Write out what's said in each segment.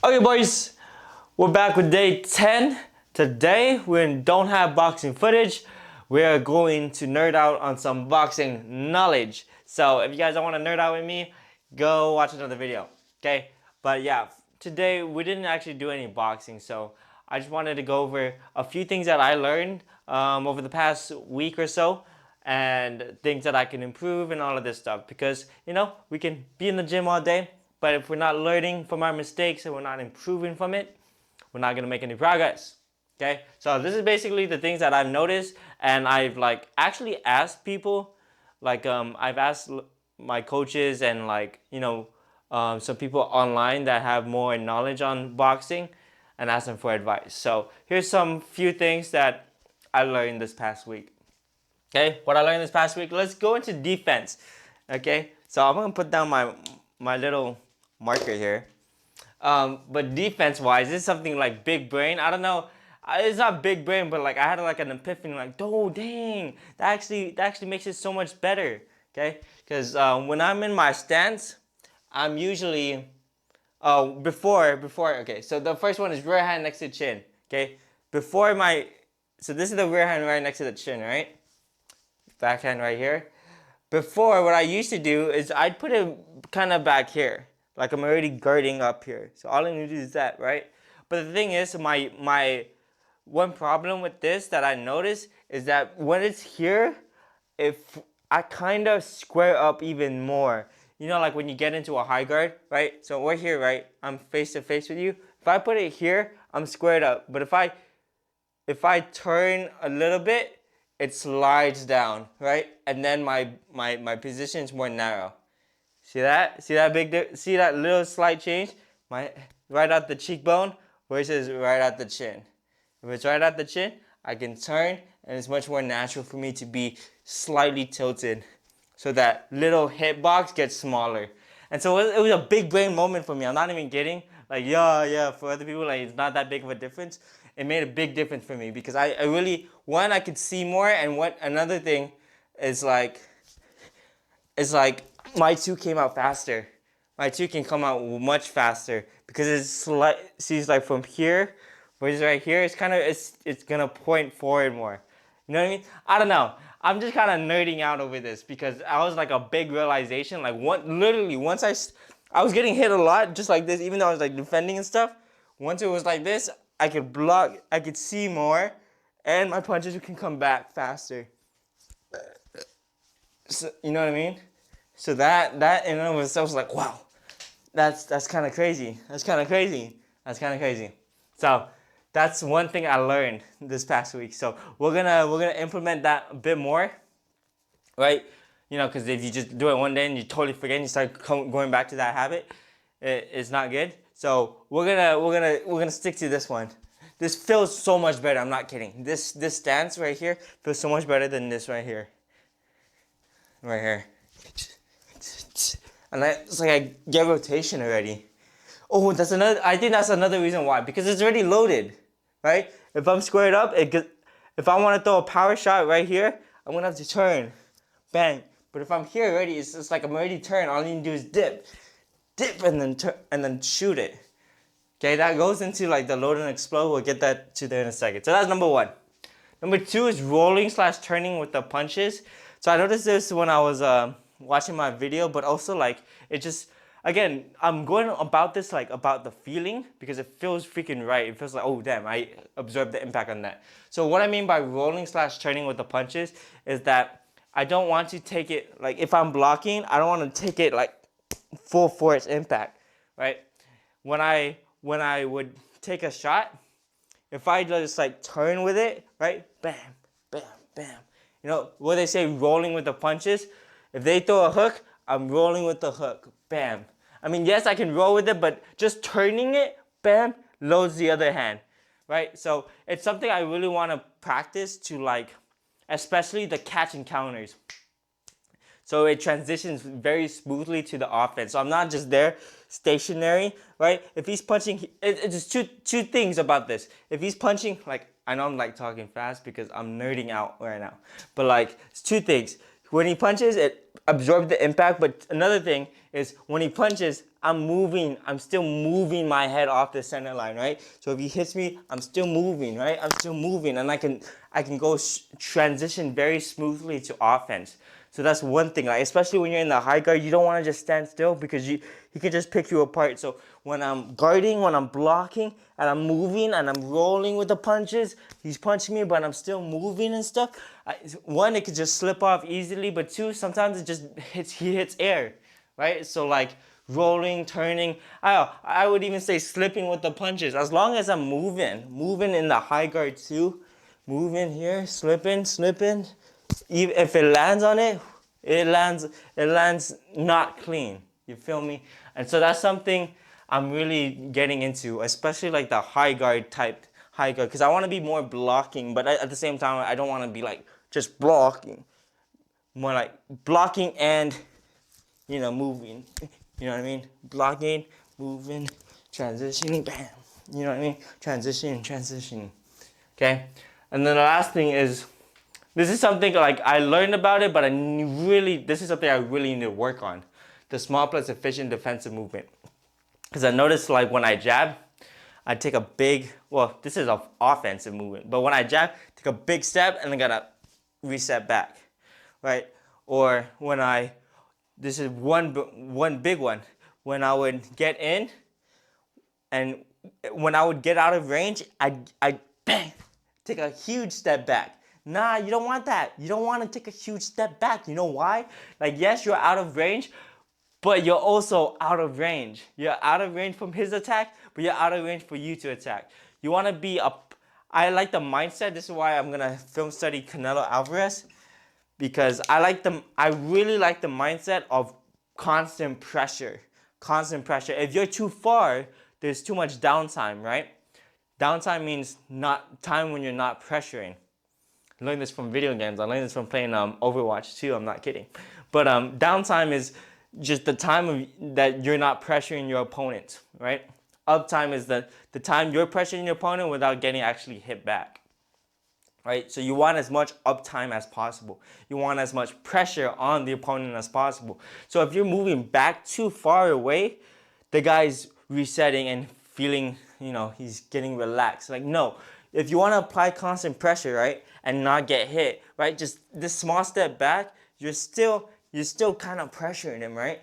Okay, boys, we're back with day 10. Today, we don't have boxing footage. We're going to nerd out on some boxing knowledge. So, if you guys don't want to nerd out with me, go watch another video. Okay? But yeah, today we didn't actually do any boxing. So, I just wanted to go over a few things that I learned over the past week or so. And things that I can improve and all of this stuff. Because, we can be in the gym all day. But if we're not learning from our mistakes and we're not improving from it, we're not gonna make any progress. Okay? So this is basically the things that I've noticed, and I've actually asked people, I've asked my coaches and some people online that have more knowledge on boxing, and asked them for advice. So here's some few things that I learned this past week. Okay, what I learned this past week. Let's go into defense. Okay, so I'm gonna put down my little marker here. But defense-wise, this is something like big brain. I don't know. It's not big brain, but I had an epiphany. Oh dang, that actually makes it so much better. Okay, because when I'm in my stance, I'm usually before. Okay, so the first one is rear hand next to chin. Okay, so this is the rear hand right next to the chin, right? Backhand right here. Before, what I used to do is I'd put it kind of back here, like I'm already girding up here. So all I need to do is that, right? But the thing is, my one problem with this that I noticed is that when it's here, if I kind of square up even more. Like when you get into a high guard, right? So we're here, right? I'm face to face with you. If I put it here, I'm squared up. But if I turn a little bit, it slides down, right? And then my position is more narrow. See that? See that little slight change? Right at the cheekbone versus right at the chin. If it's right at the chin, I can turn, and it's much more natural for me to be slightly tilted, so that little hip box gets smaller. And so it was a big brain moment for me. I'm not even kidding. Yeah, for other people, it's not that big of a difference. It made a big difference for me because I really, one, I could see more, and another thing is my two came out faster. My two can come out much faster because sees from here, versus right here, it's gonna point forward more. You know what I mean? I don't know. I'm just kind of nerding out over this because I was a big realization. Literally, once I was getting hit a lot just like this, even though I was defending and stuff. Once it was like this, I could block, I could see more, and my punches can come back faster. So, you know what I mean? So that in and of itself was wow, that's kind of crazy. That's kind of crazy. So that's one thing I learned this past week. So we're gonna implement that a bit more, right? Because if you just do it one day and you totally forget and you start going back to that habit, it's not good. So we're gonna stick to this one. This feels so much better. I'm not kidding. This stance right here feels so much better than this right here. Right here. And it's I get rotation already. Oh, I think that's another reason why. Because it's already loaded, right? If I'm squared up, if I want to throw a power shot right here, I'm gonna have to turn, bang. But if I'm here already, it's just I'm already turned. All I need to do is dip, and then shoot it. Okay, that goes into the load and explode. We'll get that to there in a second. So that's number one. Number two is rolling / turning with the punches. So I noticed this when I was watching my video, but also it just, again, I'm going about this about the feeling because it feels freaking right. It feels oh damn, I absorbed the impact on that. So what I mean by rolling / turning with the punches is that I don't want to take it, if I'm blocking, I don't want to take it full force impact, right? When I would take a shot, if I just turn with it, right, bam, bam, bam. What they say, rolling with the punches. If they throw a hook, I'm rolling with the hook, bam. I mean, yes, I can roll with it, but just turning it, bam, loads the other hand, right? So it's something I really want to practice to especially the catch and counters. So it transitions very smoothly to the offense. So I'm not just there stationary, right? If he's punching, it's just two things about this. If he's punching, I know I'm talking fast because I'm nerding out right now. But it's two things. when he punches, it absorbs the impact. But another thing is when he punches, I'm still moving my head off the center line, right? So if he hits me, I'm still moving, right? I'm still moving, and I can go transition very smoothly to offense. So that's one thing, like especially when you're in the high guard, you don't want to just stand still because he can just pick you apart. So when I'm guarding, when I'm blocking, and I'm moving and I'm rolling with the punches, he's punching me, but I'm still moving and stuff. One, it could just slip off easily, but two, sometimes it just he hits air, right? So like rolling, turning, I would even say slipping with the punches. As long as I'm moving in the high guard too, moving here, slipping, even if it lands on it, it lands not clean. You feel me? And so that's something I'm really getting into, especially like the high guard type high guard, because I want to be more blocking, but at the same time, I don't want to be like just blocking, more like blocking and moving. You know what I mean? Blocking, moving, transitioning, bam. You know what I mean? Transitioning. Okay? And then the last thing is, this is something like I learned about it, but this is something I really need to work on. The small plus efficient defensive movement. Because I noticed like when I jab, I take a big, well, this is an offensive movement, but when I jab, take a big step and then gotta reset back, right? Or this is one big one. When I would get in and when I would get out of range, I bang, take a huge step back. Nah, you don't want that. You don't want to take a huge step back. You know why? Like, yes, you're out of range, but you're also out of range. You're out of range from his attack, but you're out of range for you to attack. You want to be I like the mindset. This is why I'm going to film study Canelo Alvarez, because I really like the mindset of constant pressure. Constant pressure. If you're too far, there's too much downtime, right? Downtime means not time when you're not pressuring. I learned this from video games. I learned this from playing Overwatch too. I'm not kidding. But downtime is just the time that you're not pressuring your opponent, right? Uptime is the time you're pressuring your opponent without getting actually hit back, right? So you want as much uptime as possible. You want as much pressure on the opponent as possible. So if you're moving back too far away, the guy's resetting and feeling, he's getting relaxed. Like, no, if you want to apply constant pressure, right, and not get hit, right, just this small step back, you're still kind of pressuring him, right?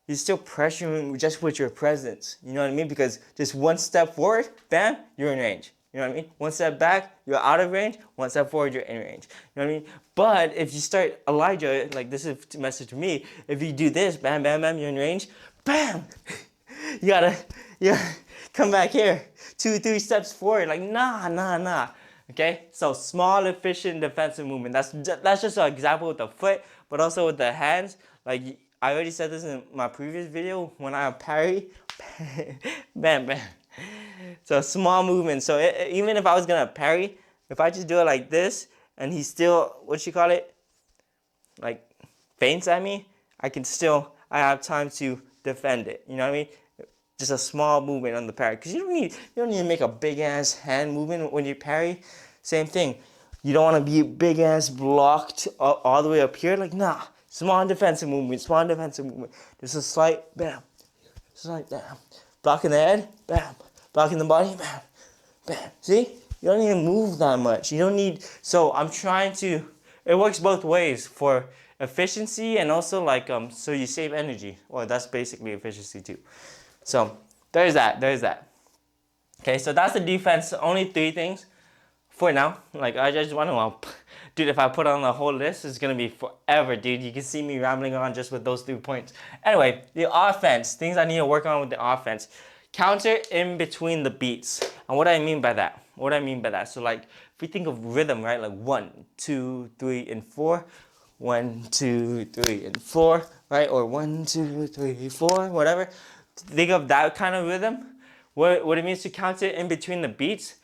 You're still pressuring him just with your presence. You know what I mean? Because just one step forward, bam, you're in range. You know what I mean? One step back, you're out of range. One step forward, you're in range. You know what I mean? But if you start Elijah, like this is a message to me, if you do this, bam, bam, bam, you're in range, bam, you gotta come back here. 2-3 steps forward. Like, nah. Okay? So small, efficient defensive movement. That's just an example with the foot, but also with the hands. Like, I already said this in my previous video. When I parry, bam, bam. So small movement. So even if I was gonna parry, if I just do it like this, and he still, like feints at me, I have time to defend it. You know what I mean? Just a small movement on the parry, because you don't need to make a big ass hand movement when you parry. Same thing. You don't want to be big ass blocked all the way up here. Like, nah. Small defensive movement. Just a slight bam, slight bam. Blocking the head, bam. Blocking the body, bam, bam. See? You don't need to move that much. You don't need. So I'm trying to. It works both ways for efficiency and also like so you save energy. Well, that's basically efficiency too. So there's that. Okay, so that's the defense. Only 3 things for now. Like, I just want to, dude, if I put on the whole list, it's going to be forever, dude. You can see me rambling on just with those 3 points. Anyway, the offense. Things I need to work on with the offense. Counter in between the beats. And what do I mean by that? So, like, if we think of rhythm, right? Like 1, 2, 3, and 4. 1, 2, 3, and 4, right? Or 1, 2, 3, 4, whatever. Think of that kind of rhythm. What it means to counter in between the beats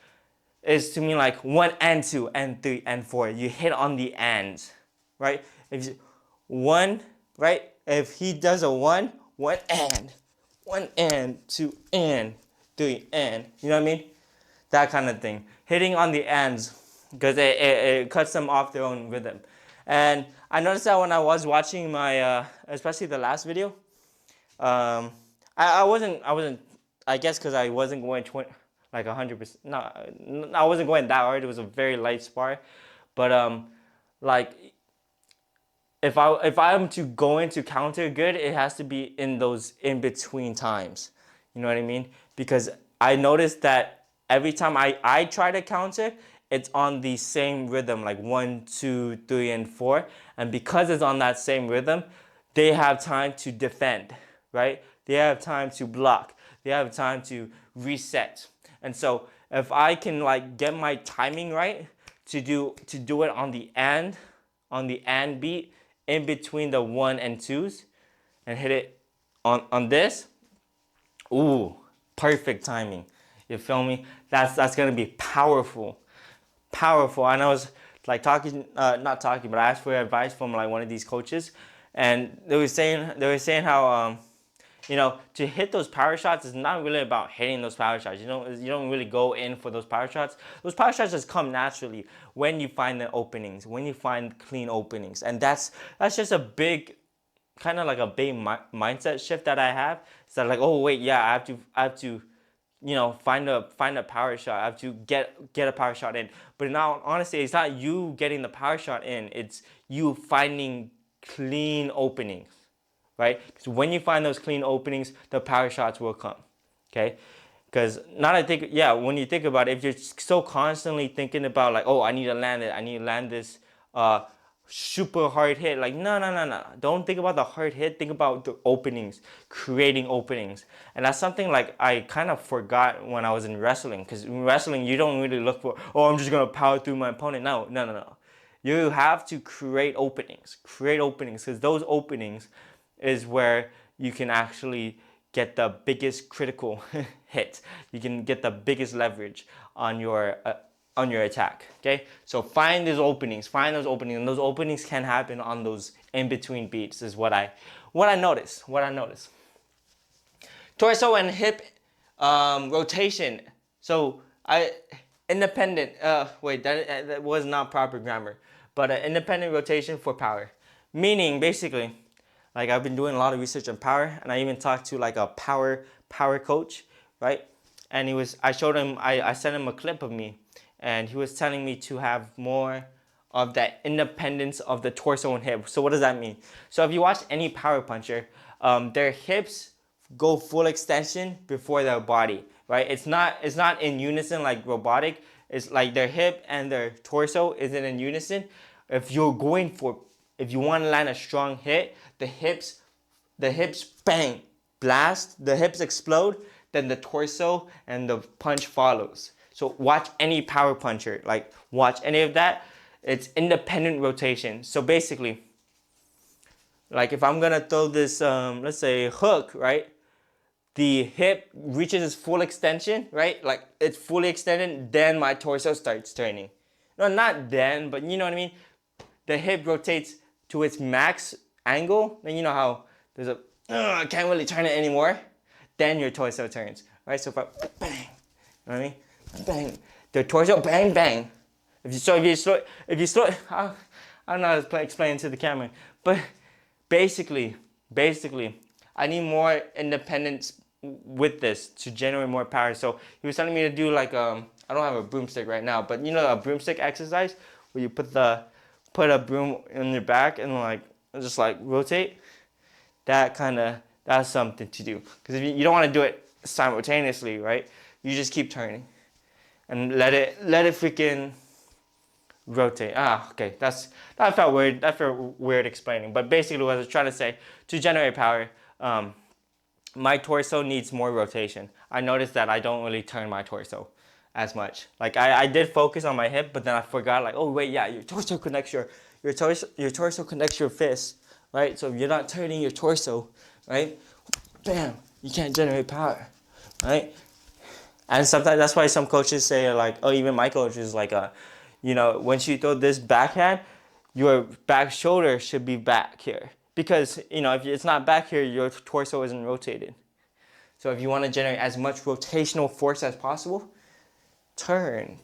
is to mean like 1 and 2 and 3 and 4. You hit on the ands, right? If 1, right? If he does a 1 and, 2 and, 3 and, you know what I mean? That kind of thing. Hitting on the ands, because it cuts them off their own rhythm. And I noticed that when I was watching my, especially the last video, I wasn't, I guess because I wasn't going 20, like 100%. No, I wasn't going that hard. It was a very light spar, but like if I'm to go into counter good, it has to be in those in between times. You know what I mean? Because I noticed that every time I try to counter, it's on the same rhythm, like 1, 2, 3, and 4. And because it's on that same rhythm, they have time to defend, right? They have time to block. They have time to reset. And so if I can like get my timing right to do it on the and beat in between the 1 and 2s and hit it on this. Ooh, perfect timing. You feel me? That's gonna be powerful, powerful. And I was like talking, not talking, but I asked for advice from like one of these coaches, and they were saying how to hit those power shots is not really about hitting those power shots. You don't really go in for those power shots. Those power shots just come naturally when you find the openings, when you find clean openings, and that's just a big kind of like a big mindset shift that I have. It's that like, oh wait, yeah, I have to find a power shot. I have to get a power shot in. But now honestly, it's not you getting the power shot in. It's you finding clean openings, right? Because when you find those clean openings, the power shots will come. Okay. Because now I think, yeah, when you think about it, if you're so constantly thinking about like, oh, I need to land it, I need to land this super hard hit, like no. Don't think about the hard hit. Think about the openings, creating openings, and that's something like I kind of forgot when I was in wrestling. Because in wrestling, you don't really look for, oh, I'm just gonna power through my opponent. No. You have to create openings, because those openings is where you can actually get the biggest critical hit. You can get the biggest leverage on your attack. Okay, so find those openings, and those openings can happen on those in between beats. Is what I notice. Torso and hip rotation. So I independent. Wait, that was not proper grammar. But independent rotation for power, meaning basically, like I've been doing a lot of research on power, and I even talked to like a power coach, right? And I showed him, I sent him a clip of me, and he was telling me to have more of that independence of the torso and hip. So what does that mean? So if you watch any power puncher, their hips go full extension before their body, right? It's not in unison like robotic. It's like their hip and their torso isn't in unison. If you want to land a strong hit, the hips bang, blast, the hips explode, then the torso and the punch follows. So watch any power puncher, like watch any of that. It's independent rotation. So basically, like if I'm gonna throw this, let's say hook, right? The hip reaches its full extension, right? Like it's fully extended, then my torso starts turning. No, not then, but you know what I mean? The hip rotates to its max angle. Then you know how there's I can't really turn it anymore. Then your torso turns, right? So if I bang, you know what I mean? Bang, the torso bang bang. If you slow, I don't know how to explain to the camera, but basically, I need more independence with this to generate more power. So he was telling me to do like I don't have a broomstick right now, but you know a broomstick exercise where you put a broom in your back and like just like rotate. That's something to do, because if you don't want to do it simultaneously, right? You just keep turning and let it freaking rotate. Okay, that felt weird. That felt weird explaining, but basically what I was trying to say, to generate power, my torso needs more rotation. I noticed that I don't really turn my torso as much. Like I did focus on my hip, but then I forgot, like, oh wait, yeah, your torso connects your torso connects your fist, right? So if you're not turning your torso, right, bam, you can't generate power, right? And sometimes that's why some coaches say, like, oh, even my coach is like, once you throw this backhand, your back shoulder should be back here. Because, if it's not back here, your torso isn't rotated. So if you want to generate as much rotational force as possible, turn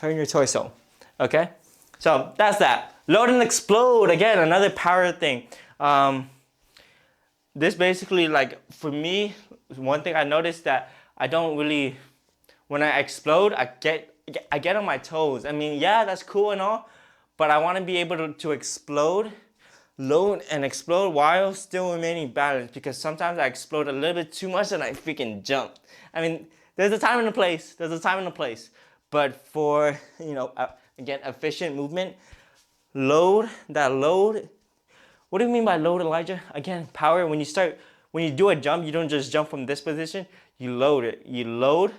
your torso, okay? So that's that. Load and explode, again, another power thing. This basically, like, for me, one thing I noticed that I don't really, when I explode, I get on my toes. I mean, yeah, that's cool and all, but I want to be able to explode, load and explode while still remaining balanced, because sometimes I explode a little bit too much and I freaking jump. I mean, there's a time and a place. There's a time and a place. But for, again, efficient movement, load. What do you mean by load, Elijah? Again, power. When you do a jump, you don't just jump from this position. You load it. You load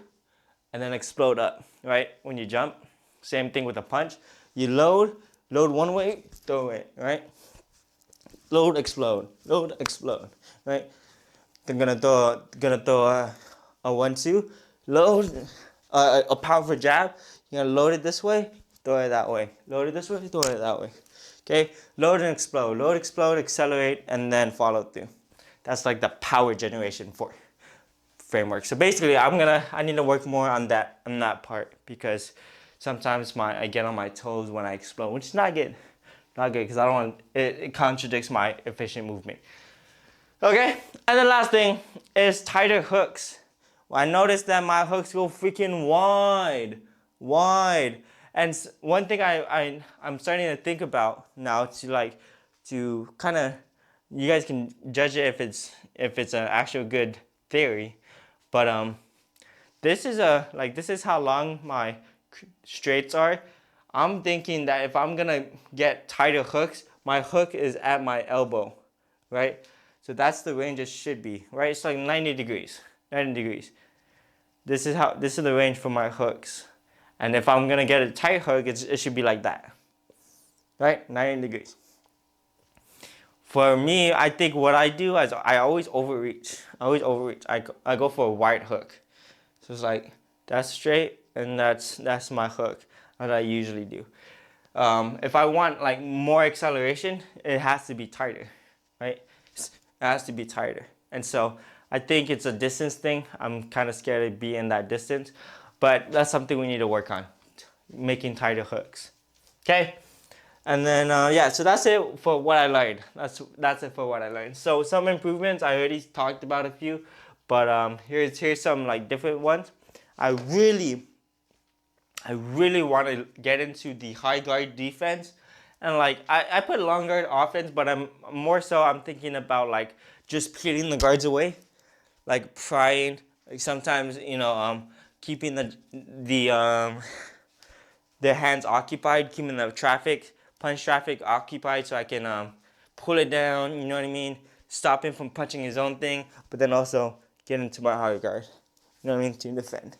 and then explode up, right? When you jump, same thing with a punch. You load one way, throw it, right? Load, explode, right? Then gonna throw a 1-2, load, a powerful jab. You're gonna load it this way, throw it that way. Load it this way, throw it that way. Okay, load and explode, load, explode, accelerate, and then follow through. That's like the power generation for framework. So basically, I need to work more on that part, because sometimes I get on my toes when I explode, which is not good. Not good, because I don't want it contradicts my efficient movement. Okay, and the last thing is tighter hooks. Well, I noticed that my hooks go freaking wide. And one thing I'm starting to think about now, to kind of, you guys can judge it if it's an actual good theory, but this is how long my straights are. I'm thinking that if I'm gonna get tighter hooks, my hook is at my elbow, right? So that's the range it should be, right? It's like 90 degrees. This is the range for my hooks. And if I'm gonna get a tight hook, it should be like that, right? 90 degrees. For me, I think what I do is I always overreach. I go for a wide hook. So it's like, that's straight, and that's my hook that I usually do. If I want like more acceleration, it has to be tighter, right? It has to be tighter. And so I think it's a distance thing. I'm kind of scared to be in that distance, but that's something we need to work on, making tighter hooks. Okay? And then, yeah, so that's it for what I learned. That's it for what I learned. So some improvements, I already talked about a few, but here's some like different ones. I really want to get into the high guard defense. And like, I put long guard offense, but I'm thinking about like just peeling the guards away, like prying, like sometimes, keeping their hands occupied, keeping the punch traffic occupied, so I can pull it down, you know what I mean? Stop him from punching his own thing, but then also get into my high guard, you know what I mean, to defend.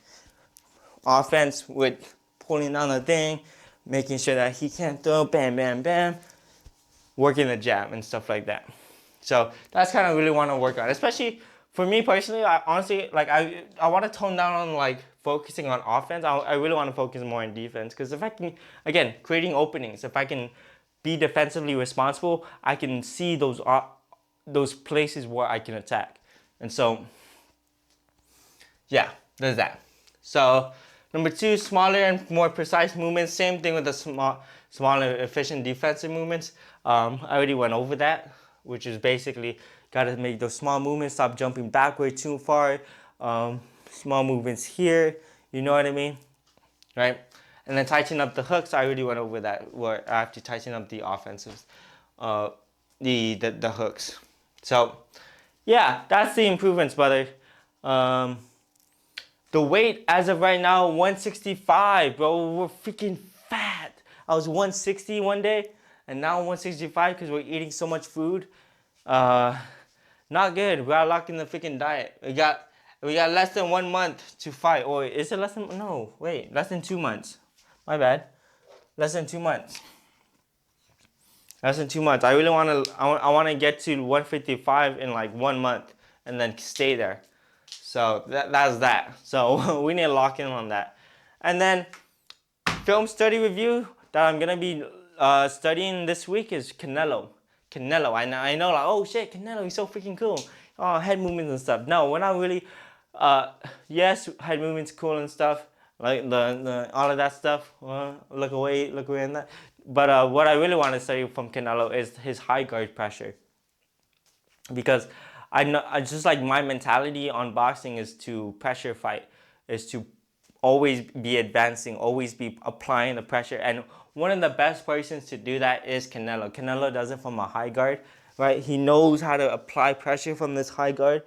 Offense with pulling down the thing, making sure that he can't throw, bam, bam, bam, working the jab and stuff like that. So that's kind of really want to work on, especially for me personally. I honestly, like, I want to tone down on like focusing on offense. I really want to focus more on defense, because if I can, again, creating openings, if I can be defensively responsible, I can see those places where I can attack. And so, yeah, there's that. So number 2, smaller and more precise movements. Same thing with the smaller, efficient defensive movements. I already went over that, which is basically got to make those small movements, stop jumping backward too far. Small movements here, you know what I mean, right? And then tighten up the hooks. I already went over that, where I have to tighten up the offensives, the hooks. So yeah, that's the improvements, brother. The weight as of right now, 165, bro. We're freaking fat. I was 160 one day, and now 165 because we're eating so much food. Not good. We are locked in the freaking diet. We got less than 1 month to fight. Or is it less than? No, wait, less than 2 months. My bad. Less than 2 months. Less than 2 months. I really want to. I want to get to 155 in like 1 month, and then stay there. So that's that. So we need to lock in on that. And then film study review that I'm gonna be studying this week is Canelo. I know, like, oh shit, Canelo, he's so freaking cool. Oh, head movements and stuff. No, we're not really. Yes, head movements cool and stuff, like the all of that stuff. Look away, and that. But what I really want to study from Canelo is his high guard pressure, because I know, I just like my mentality on boxing is to pressure fight, is to always be advancing, always be applying the pressure. And one of the best persons to do that is Canelo. Canelo does it from a high guard, right? He knows how to apply pressure from this high guard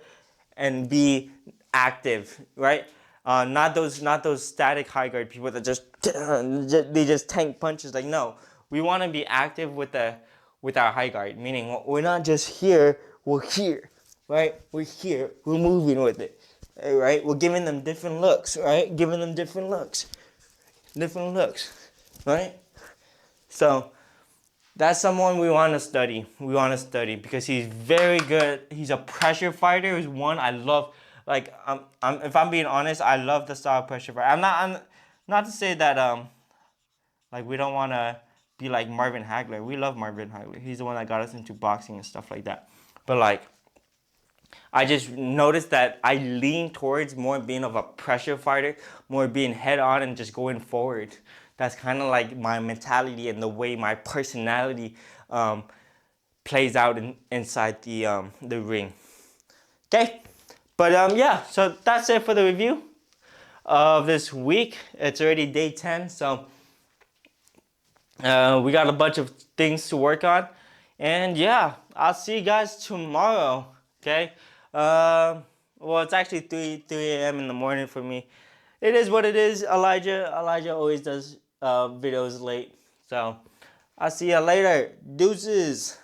and be active, right? Not those static high guard people that just tank punches. Like, no, we want to be active with our high guard, meaning we're not just here, we're here, right? We're here, we're moving with it, right? We're giving them different looks, right? Giving them different looks, right? So that's someone we want to study. We want to study because he's very good. He's a pressure fighter. Is one I love. Like, if I'm being honest, I love the style of pressure fighter. I'm not to say that like we don't want to be like Marvin Hagler. We love Marvin Hagler. He's the one that got us into boxing and stuff like that. But like, I just noticed that I lean towards more being of a pressure fighter, more being head on and just going forward. That's kind of like my mentality and the way my personality plays out inside the ring. Okay, but yeah, so that's it for the review of this week. It's already day 10, so we got a bunch of things to work on. And yeah, I'll see you guys tomorrow. Okay. Well, it's actually 3 a.m. in the morning for me. It is what it is. Elijah always does videos late. So I'll see you later. Deuces.